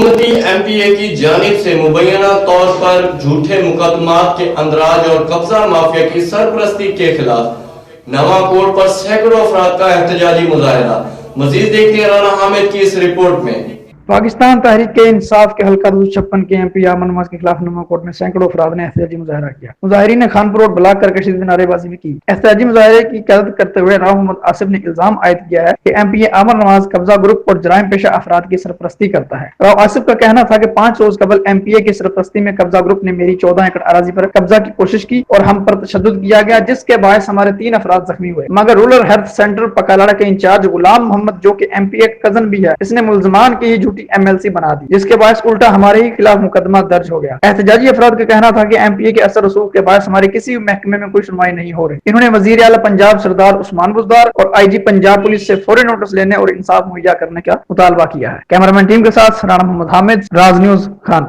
हुकूमती MPA की जानिब से मुबैना तौर पर झूठे मुकदमात के अंदराज और कब्जा माफिया की सरपरस्ती के खिलाफ नवाकोट पर सैकड़ों अफराद का एहतजाजी मुजाहरा। मजीद देखते हैं राना हामिद की इस रिपोर्ट में। पाकिस्तान तहरीक इंसाफ के हल्का 256 के MP अमन नवाज के खिलाफ नवाकोट में सैकड़ों अफराद ने एहतजाजी मुजाहरा किया। मुजाहिरीन ने खानपुर रोड ब्लॉक करके शदीद नारेबाजी भी की। एहतजाजी मुजाहरे की क़यादत करते हुए राव मोहम्मद आसिफ ने इल्जाम आयद किया है कि MPA अमन नवाज कब्जा ग्रुप और जराइम पेशा अफराद की सरपरस्ती करता है। राव आसिफ का कहना था कि 5 रोज कबल MPA की सरपरस्ती में कब्जा ग्रुप ने मेरी 14 एकड़ अराजी पर कब्जा की कोशिश की और हम पर तशद्दुद किया गया, जिसके बायस हमारे 3 अफराद जख्मी हुए। मगर रूरल हेल्थ सेंटर पकालाड़ा के इंचार्ज गुलाम मोहम्मद, जो कि MPA कजन भी है, इसने मुल्जमान की ही झूठी MLC बना दी, जिसके बायस उल्टा हमारे ही खिलाफ मुकदमा दर्ज हो गया। एहतजाजी अफराद का कहना था कि MPA के असर रसूख के बायस हमारे किसी महकमे में कोई सुनवाई नहीं हो रही। इन्होंने वजीर आला पंजाब सरदार उस्मान बुज़दार और IG पंजाब पुलिस से फौरी नोटिस लेने और इंसाफ मुहैया करने का मुतालबा किया है। कैमरामैन टीम के साथ राना मोहम्मद हामिद, राज न्यूज, खानपुर।